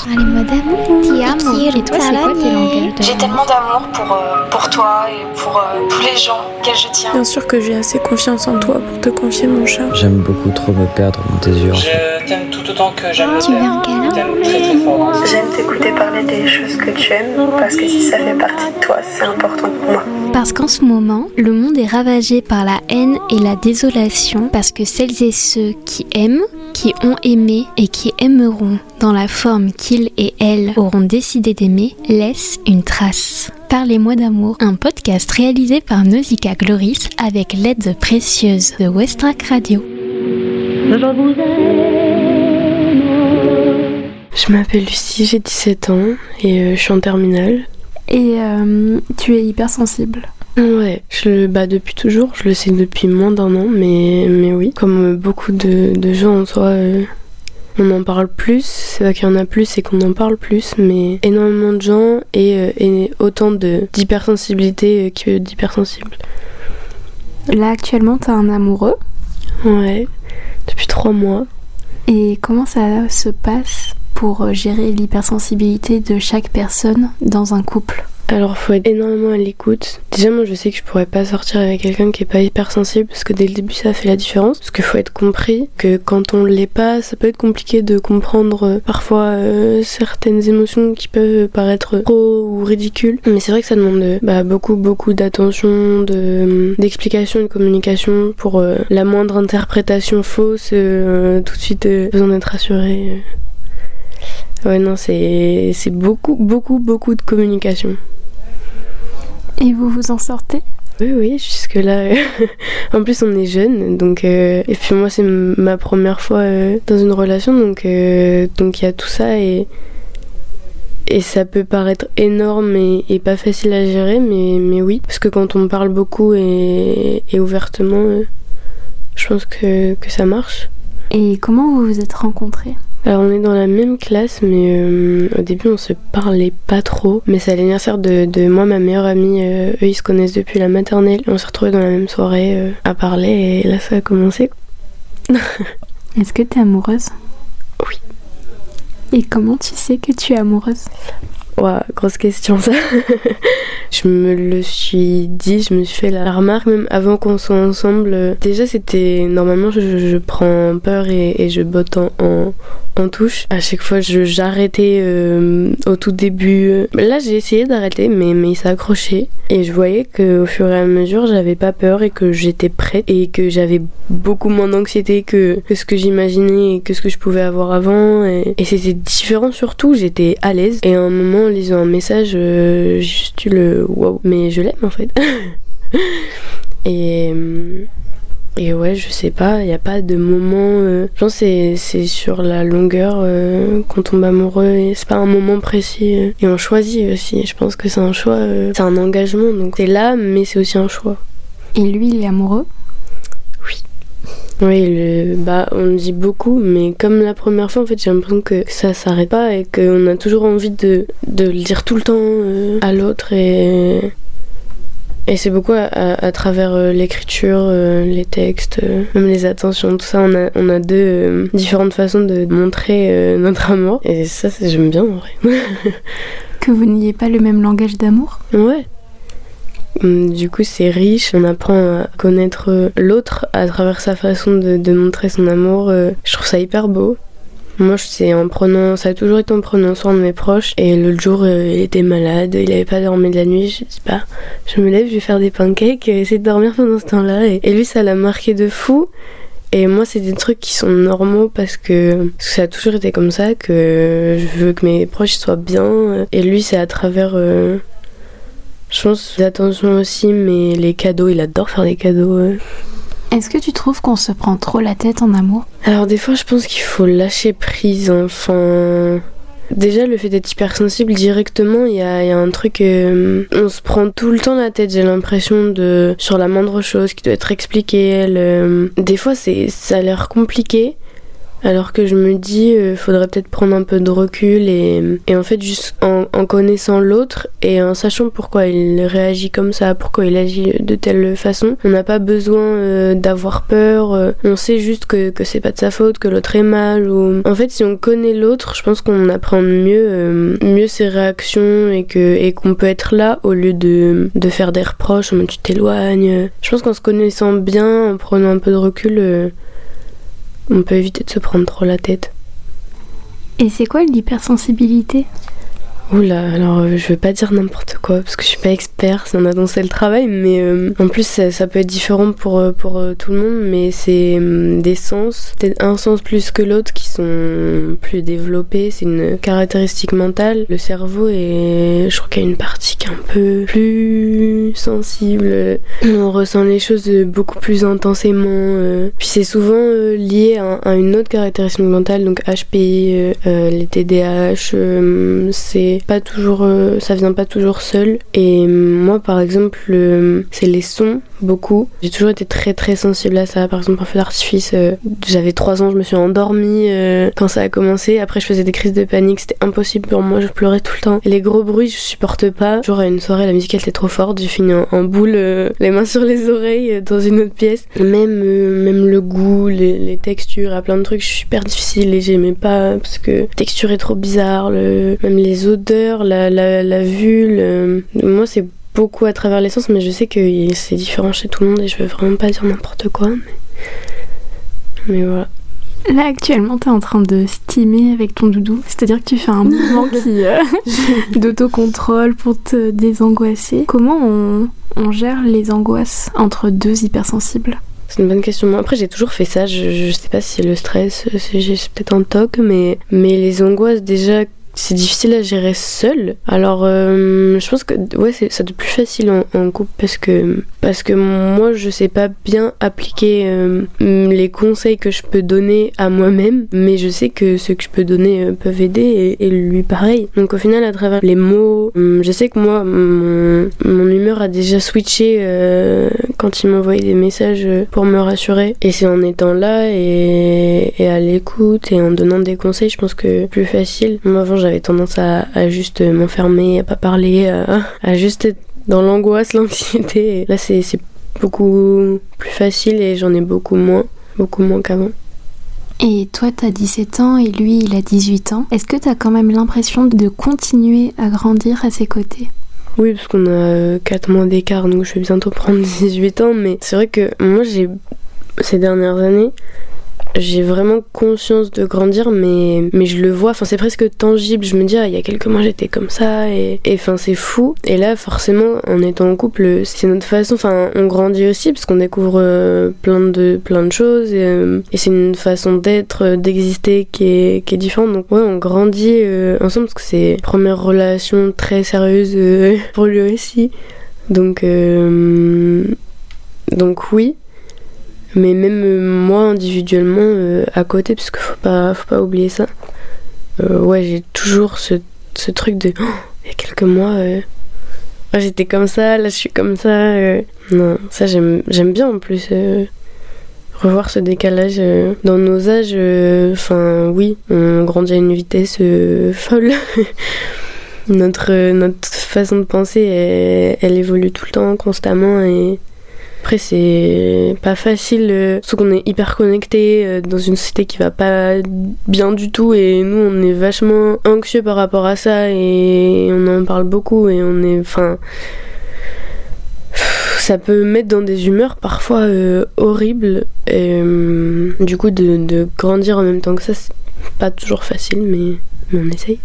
Les mots d'amour. Ti amo. Et toi, c'est quoi tes langages d'amour? J'ai tellement d'amour pour toi et pour tous les gens auxquels je tiens. Bien sûr que j'ai assez confiance en toi pour te confier mon chat. J'aime beaucoup trop me perdre dans tes yeux. Je t'aime tout autant que j'aime Tu veux un câlin? Je t'aime très très fort. J'aime t'écouter parler des choses que tu aimes parce que si ça fait partie de toi, c'est important pour moi. Parce qu'en ce moment, le monde est ravagé par la haine et la désolation parce que celles et ceux qui aiment, qui ont aimé et qui aimeront dans la forme qu'ils et elles auront décidé d'aimer, laissent une trace. Parlez-moi d'amour, un podcast réalisé par Nausicaa Gloris avec l'aide précieuse de Westrack Radio. Je m'appelle Lucie, j'ai 17 ans et je suis en terminale. Et tu es hypersensible. Ouais, depuis toujours, je le sais depuis moins d'un an, mais oui, comme beaucoup de gens en soi, on en parle plus, c'est pas qu'il y en a plus, c'est qu'on en parle plus, mais énormément de gens et autant d'hypersensibilité que d'hypersensibles. Là actuellement t'as un amoureux. Ouais, depuis 3 mois. Et comment ça se passe pour gérer l'hypersensibilité de chaque personne dans un couple? Alors faut être énormément à l'écoute. Déjà moi je sais que je pourrais pas sortir avec quelqu'un qui est pas hypersensible parce que dès le début ça fait la différence. Parce qu'il faut être compris que quand on l'est pas, ça peut être compliqué de comprendre parfois certaines émotions qui peuvent paraître trop ou ridicules. Mais c'est vrai que ça demande beaucoup d'attention, d'explication et de communication pour la moindre interprétation fausse, tout de suite besoin d'être rassuré. Ouais non c'est beaucoup de communication. Et vous vous en sortez? Oui, jusque là. En plus, on est jeunes, donc et puis moi, c'est ma première fois dans une relation, donc il y a tout ça et ça peut paraître énorme et pas facile à gérer, mais oui, parce que quand on parle beaucoup et ouvertement, je pense que ça marche. Et comment vous vous êtes rencontrés? Alors on est dans la même classe, mais au début on se parlait pas trop. Mais c'est à l'anniversaire de moi, ma meilleure amie, eux ils se connaissent depuis la maternelle. On s'est retrouvés dans la même soirée à parler et là ça a commencé. Est-ce que t'es amoureuse? Oui. Et comment tu sais que tu es amoureuse? Ouah, grosse question ça. Je me le suis dit, je me suis fait la remarque même avant qu'on soit ensemble. Déjà c'était, normalement je prends peur et je botte en touche. À chaque fois j'arrêtais au tout début. Là j'ai essayé d'arrêter mais il s'est accroché. Et je voyais qu'au fur et à mesure j'avais pas peur et que j'étais prête. Et que j'avais beaucoup moins d'anxiété que ce que j'imaginais et que ce que je pouvais avoir avant. Et c'était différent surtout, j'étais à l'aise. Et à un moment en lisant un message, j'ai juste eu le wow, mais je l'aime en fait. et ouais, je sais pas, il n'y a pas de moment. Je pense que c'est sur la longueur qu'on tombe amoureux et c'est pas un moment précis. Et on choisit aussi, je pense que c'est un choix, c'est un engagement, donc c'est là, mais c'est aussi un choix. Et lui, il est amoureux? Oui, on me dit beaucoup, mais comme la première fois, en fait, j'ai l'impression que ça s'arrête pas et qu'on a toujours envie de le dire tout le temps à l'autre et c'est beaucoup à travers l'écriture, les textes, même les attentions, tout ça. On a deux différentes façons de montrer notre amour et ça, j'aime bien en vrai. Que vous n'ayez pas le même langage d'amour? Ouais. Du coup c'est riche, on apprend à connaître l'autre à travers sa façon de montrer son amour. Je trouve ça hyper beau. Moi ça a toujours été en prenant soin de mes proches. Et l'autre jour il était malade, il avait pas dormi de la nuit. Je dis je me lève, je vais faire des pancakes, essayer de dormir pendant ce temps-là. Et lui ça l'a marqué de fou. Et moi c'est des trucs qui sont normaux parce que ça a toujours été comme ça, que je veux que mes proches soient bien. Et lui c'est à travers... Je pense les attentions aussi, mais les cadeaux, il adore faire des cadeaux. Est-ce que tu trouves qu'on se prend trop la tête en amour? Alors des fois je pense qu'il faut lâcher prise, enfin... Déjà le fait d'être hypersensible directement, il y a un truc... on se prend tout le temps la tête, j'ai l'impression, sur la moindre chose qui doit être expliquée. Des fois ça a l'air compliqué, Alors que je me dis, faudrait peut-être prendre un peu de recul et en fait, juste en connaissant l'autre et en sachant pourquoi il réagit comme ça, pourquoi il agit de telle façon, on n'a pas besoin d'avoir peur. On sait juste que c'est pas de sa faute, que l'autre est mal. Ou... En fait, si on connaît l'autre, je pense qu'on apprend mieux ses réactions et qu'on peut être là au lieu de faire des reproches, en mode tu t'éloignes. Je pense qu'en se connaissant bien, en prenant un peu de recul, on peut éviter de se prendre trop la tête. Et c'est quoi l'hypersensibilité ? Oula, alors je veux pas dire n'importe quoi parce que je suis pas expert si on a dansé le travail, mais en plus ça peut être différent pour tout le monde, mais c'est des sens, peut-être un sens plus que l'autre qui sont plus développés, c'est une caractéristique mentale. Le cerveau je crois qu'il y a une partie qui est un peu plus sensible, on ressent les choses beaucoup plus intensément, puis c'est souvent lié à une autre caractéristique mentale, donc HPI, les TDAH, c'est pas toujours, ça vient pas toujours seul. Et moi par exemple c'est les sons beaucoup. J'ai toujours été très très sensible à ça. Par exemple un feu d'artifice, j'avais 3 ans, je me suis endormie quand ça a commencé. Après je faisais des crises de panique, c'était impossible pour moi, je pleurais tout le temps. Et les gros bruits je supporte pas. Genre à une soirée la musique elle était trop forte, j'ai fini en boule, les mains sur les oreilles dans une autre pièce. Même le goût, les textures, à plein de trucs, je suis super difficile et j'aimais pas parce que la texture est trop bizarre, même les odeurs, la vue, moi c'est beaucoup à travers l'essence, mais je sais que c'est différent chez tout le monde et je veux vraiment pas dire n'importe quoi, mais voilà. Là actuellement t'es en train de steamer avec ton doudou, c'est-à-dire que tu fais un mouvement d'autocontrôle pour te désangoisser. Comment on gère les angoisses entre deux hypersensibles ? C'est une bonne question. Après, j'ai toujours fait ça. Je sais pas si c'est le stress, j'ai peut-être un TOC, mais les angoisses, déjà, c'est difficile à gérer seul. Alors, je pense que ouais, ça doit être plus facile en couple parce que moi, je sais pas bien appliquer les conseils que je peux donner à moi-même, mais je sais que ceux que je peux donner peuvent aider et lui pareil. Donc au final, à travers les mots, je sais que moi, mon humeur a déjà switché quand il m'envoyait des messages pour me rassurer. Et c'est en étant là et à l'écoute et en donnant des conseils, je pense que c'est plus facile. Moi, avant, j'avais tendance à juste m'enfermer, à pas parler, à juste être dans l'angoisse, l'anxiété. Et là, c'est beaucoup plus facile et j'en ai beaucoup moins qu'avant. Et toi, t'as 17 ans et lui, il a 18 ans. Est-ce que t'as quand même l'impression de continuer à grandir à ses côtés ? Oui, parce qu'on a 4 mois d'écart, donc je vais bientôt prendre 18 ans. Mais c'est vrai que moi, ces dernières années, j'ai vraiment conscience de grandir, mais je le vois, enfin c'est presque tangible. Je me dis, il y a quelques mois j'étais comme ça, et enfin c'est fou. Et là, forcément, en étant en couple, c'est notre façon, enfin on grandit aussi, parce qu'on découvre plein de choses, et c'est une façon d'être, d'exister qui est différente. Donc ouais, on grandit ensemble, parce que c'est une première relation très sérieuse pour lui aussi. Donc oui. Mais même moi individuellement à côté, parce qu'il faut pas oublier ça. Ouais, j'ai toujours ce truc de il y a quelques mois j'étais comme ça, là je suis comme ça. Non, ça j'aime bien en plus revoir ce décalage dans nos âges. Enfin oui, on grandit à une vitesse folle. Notre façon de penser, elle évolue tout le temps, constamment, et après c'est pas facile, surtout qu'on est hyper connecté dans une société qui va pas bien du tout, et nous on est vachement anxieux par rapport à ça et on en parle beaucoup, et ça peut mettre dans des humeurs parfois horribles, et du coup de grandir en même temps que ça, c'est pas toujours facile, mais on essaye.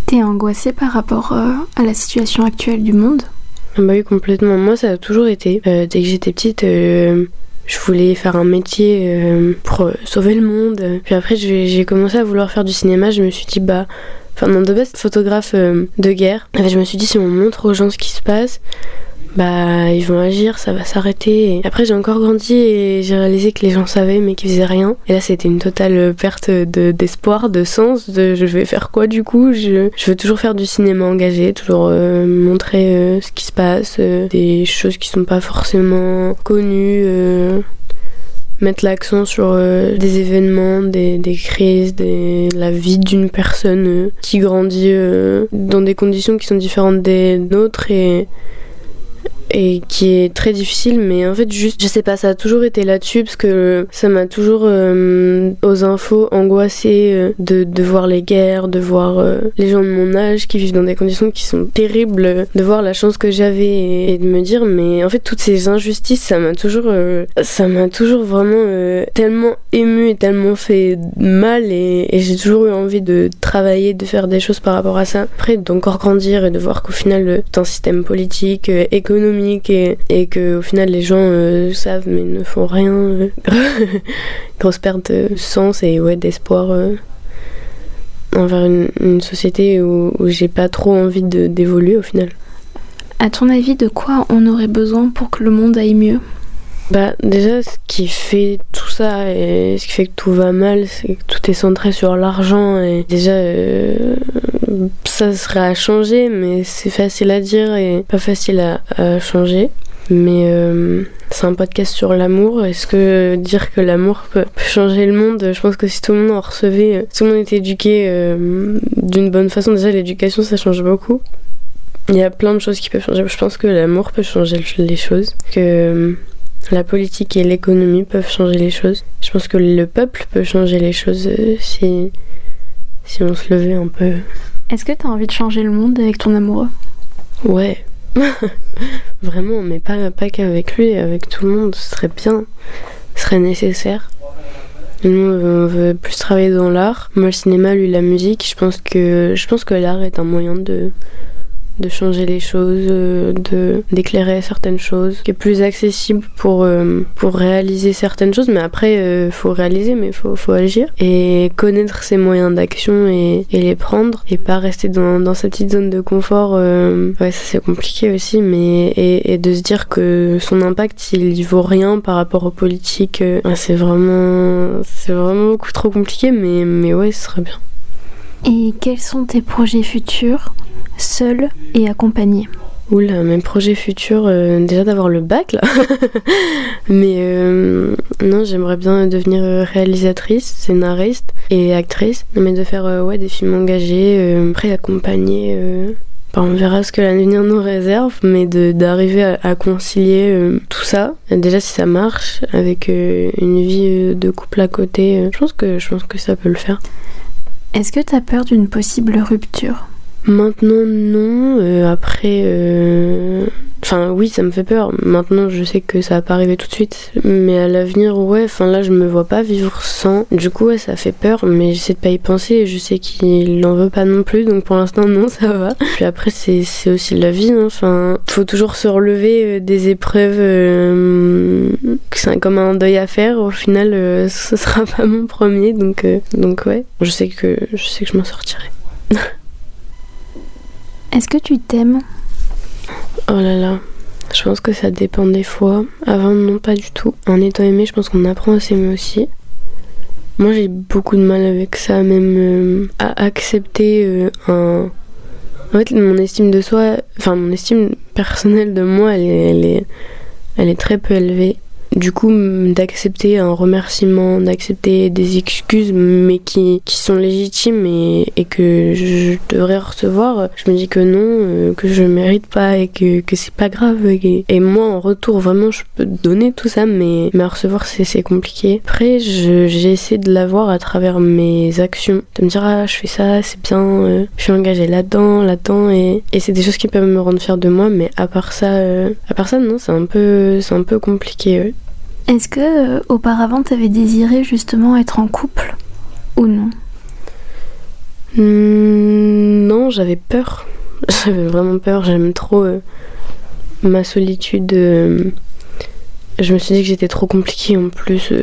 T'es angoissée par rapport à la situation actuelle du monde ? Bah oui, complètement. Moi, ça a toujours été. Dès que j'étais petite, je voulais faire un métier pour sauver le monde. Puis après, j'ai commencé à vouloir faire du cinéma. Je me suis dit, de base, photographe de guerre. Et je me suis dit, si on montre aux gens ce qui se passe, ils vont agir, ça va s'arrêter. Et après, j'ai encore grandi et j'ai réalisé que les gens savaient, mais qu'ils faisaient rien. Et là, c'était une totale perte d'espoir, de sens. Je vais faire quoi du coup ? Je veux toujours faire du cinéma engagé, toujours montrer ce qui se passe, des choses qui sont pas forcément connues. mettre l'accent sur des événements, des crises, la vie d'une personne qui grandit dans des conditions qui sont différentes des nôtres et qui est très difficile, mais en fait juste je sais pas, ça a toujours été là-dessus parce que ça m'a toujours aux infos angoissée de voir les guerres, de voir les gens de mon âge qui vivent dans des conditions qui sont terribles, de voir la chance que j'avais et de me dire mais en fait toutes ces injustices ça m'a toujours vraiment tellement émue et tellement fait mal et j'ai toujours eu envie de travailler, de faire des choses par rapport à ça. Après d'encore grandir et de voir qu'au final c'est un système politique, économique et que au final les gens savent mais ne font rien. Grosse perte de sens et d'espoir envers une société où j'ai pas trop envie d'évoluer au final. À ton avis, de quoi on aurait besoin pour que le monde aille mieux ? Déjà ce qui fait tout ça et ce qui fait que tout va mal, c'est que tout est centré sur l'argent et déjà ça serait à changer, mais c'est facile à dire et pas facile à changer. Mais c'est un podcast sur l'amour. Est-ce que dire que l'amour peut changer le monde ? Je pense que si tout le monde en recevait, si tout le monde était éduqué d'une bonne façon, déjà l'éducation ça change beaucoup. Il y a plein de choses qui peuvent changer. Je pense que l'amour peut changer les choses, que la politique et l'économie peuvent changer les choses. Je pense que le peuple peut changer les choses si on se levait un peu. Est-ce que t'as envie de changer le monde avec ton amoureux ? Ouais. Vraiment, mais pas qu'avec lui, avec tout le monde, ce serait bien, ce serait nécessaire. Nous, on veut plus travailler dans l'art. Moi, le cinéma, lui, la musique. Je pense que l'art est un moyen de changer les choses, d'éclairer certaines choses, qui est plus accessible pour réaliser certaines choses. Mais après, faut réaliser, mais faut agir et connaître ses moyens d'action et les prendre et pas rester dans sa petite zone de confort. Ça c'est compliqué aussi, mais et de se dire que son impact il vaut rien par rapport aux politiques. C'est vraiment beaucoup trop compliqué, mais ouais, ce serait bien. Et quels sont tes projets futurs, seul et accompagné ? Oula, mes projets futurs, déjà d'avoir le bac là. Mais non, j'aimerais bien devenir réalisatrice, scénariste et actrice. Mais de faire des films engagés, après accompagner. On verra ce que l'avenir nous réserve, mais d'arriver à concilier tout ça. Déjà si ça marche, avec une vie de couple à côté, je pense que ça peut le faire. Est-ce que t'as peur d'une possible rupture ? Maintenant non, après oui ça me fait peur. Maintenant je sais que ça va pas arriver tout de suite, mais à l'avenir là je me vois pas vivre sans. Du coup ça fait peur, mais j'essaie de pas y penser et je sais qu'il en veut pas non plus, donc pour l'instant non, ça va. Puis après c'est aussi la vie, faut toujours se relever des épreuves, c'est comme un deuil à faire. Au final ce sera pas mon premier, donc ouais, je sais que je m'en sortirai. Est-ce que tu t'aimes ? Oh là là, je pense que ça dépend des fois. Avant, non, pas du tout. En étant aimé, je pense qu'on apprend à s'aimer aussi. Moi, j'ai beaucoup de mal avec ça, même à accepter En fait, mon estime de soi, mon estime personnelle de moi, elle est très peu élevée. Du coup, d'accepter un remerciement, d'accepter des excuses, mais qui sont légitimes et que je devrais recevoir, je me dis que non, que je mérite pas et que c'est pas grave. Et moi, en retour, vraiment, je peux donner tout ça, mais à recevoir, c'est compliqué. Après, j'ai essayé de l'avoir à travers mes actions, de me dire, je fais ça, c'est bien, je suis engagée là-dedans, et c'est des choses qui peuvent me rendre fière de moi, mais à part ça, non, c'est un peu compliqué. Ouais. Est-ce que auparavant t'avais désiré justement être en couple ou non ? Non, j'avais peur. J'avais vraiment peur. J'aime trop ma solitude. Je me suis dit que j'étais trop compliquée en plus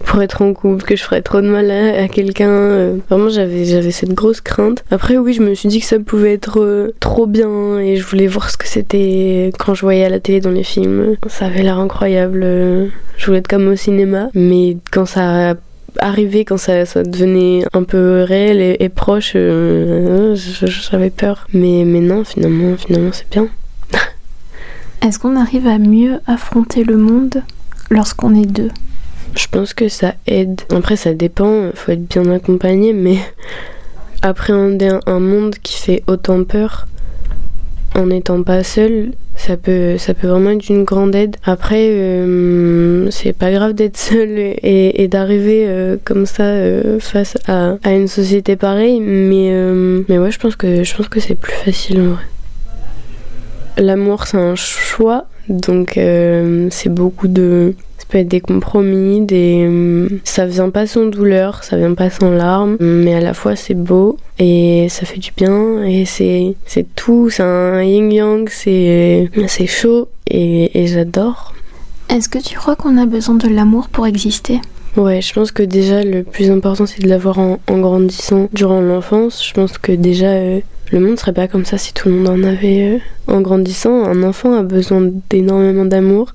pour être en couple, que je ferais trop de mal à quelqu'un. Vraiment, j'avais cette grosse crainte. Après, oui, je me suis dit que ça pouvait être trop bien et je voulais voir ce que c'était quand je voyais à la télé dans les films. Ça avait l'air incroyable. Je voulais être comme au cinéma. Mais quand ça arrivait, quand ça devenait un peu réel et proche, j'avais peur. Mais non, finalement, c'est bien. Est-ce qu'on arrive à mieux affronter le monde lorsqu'on est deux? Je pense que ça aide. Après, ça dépend, faut être bien accompagné, mais appréhender un monde qui fait autant peur en n'étant pas seul, ça peut vraiment être une grande aide. Après, c'est pas grave d'être seul et d'arriver comme ça face à une société pareille, mais ouais, je pense que c'est plus facile en vrai. L'amour, c'est un choix, donc c'est beaucoup de... Ça peut être des compromis, ça vient pas sans douleur, ça vient pas sans larmes, mais à la fois c'est beau et ça fait du bien et c'est tout, c'est un yin-yang, c'est chaud et j'adore. Est-ce que tu crois qu'on a besoin de l'amour pour exister? Ouais, je pense que déjà le plus important c'est de l'avoir en grandissant durant l'enfance. Je pense que déjà le monde serait pas comme ça si tout le monde en avait en grandissant. Un enfant a besoin d'énormément d'amour.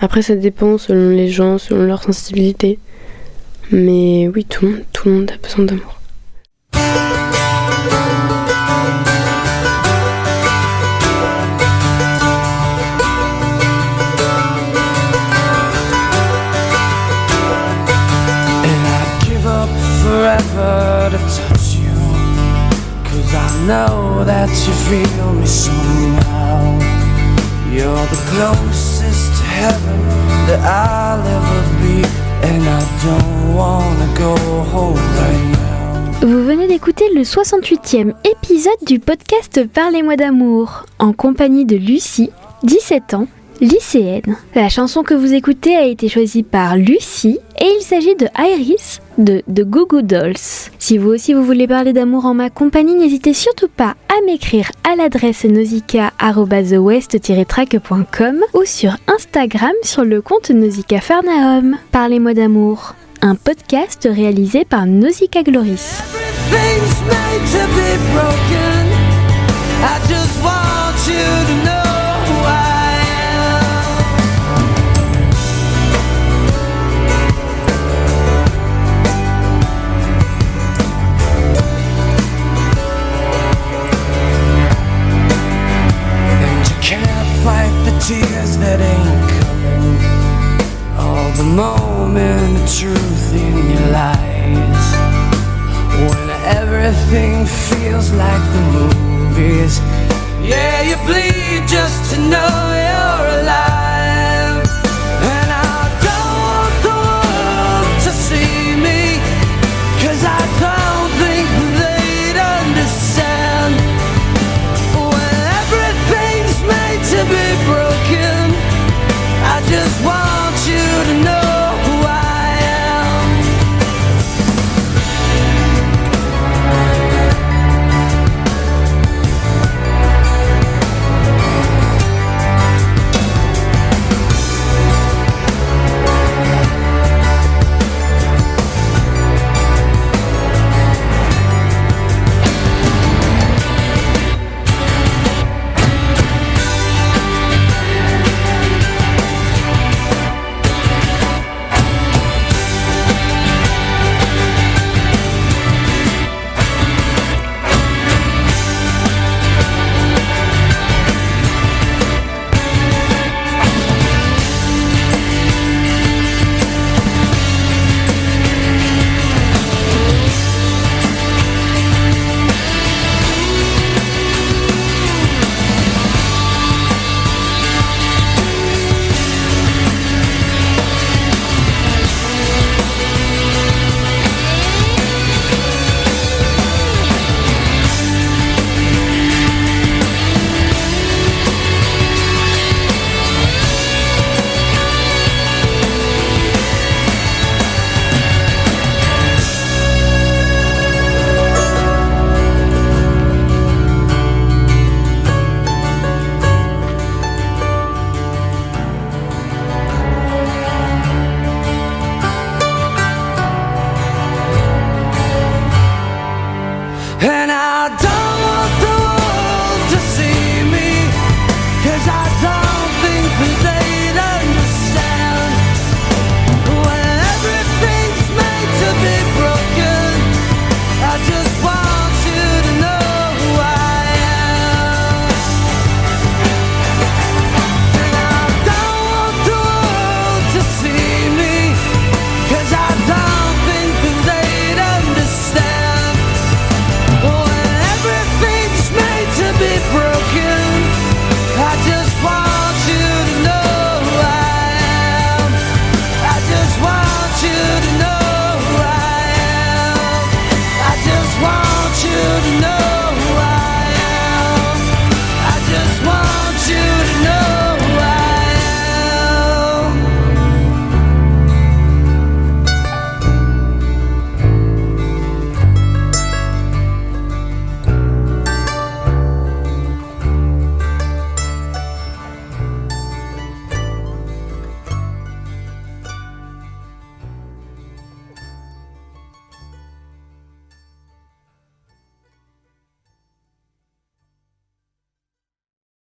Après, ça dépend selon les gens, selon leur sensibilité. Mais oui, tout le monde a besoin d'amour. And I'd give up forever to touch you, 'cause I know that you feel me somehow. You're the closest to heaven that I'll ever be, and I don't wanna go home right now. Vous venez d'écouter le 68e épisode du podcast Parlez-moi d'amour, en compagnie de Lucie, 17 ans, lycéenne. La chanson que vous écoutez a été choisie par Lucie et il s'agit de Iris de Goo Goo Dolls. Si vous aussi vous voulez parler d'amour en ma compagnie, n'hésitez surtout pas à m'écrire à l'adresse nausicaa@thewest-track.com ou sur Instagram sur le compte Nausicaa Farnahom. Parlez-moi d'amour, un podcast réalisé par Nausicaa Gloris. Everything's made to be broken. I just want you to know who I am. And you can't fight the tears that ain't coming, all the moment of truth in your lies. When everything feels like the movies, yeah, you bleed just to know you're alive. And I don't want the world to see me, 'cause I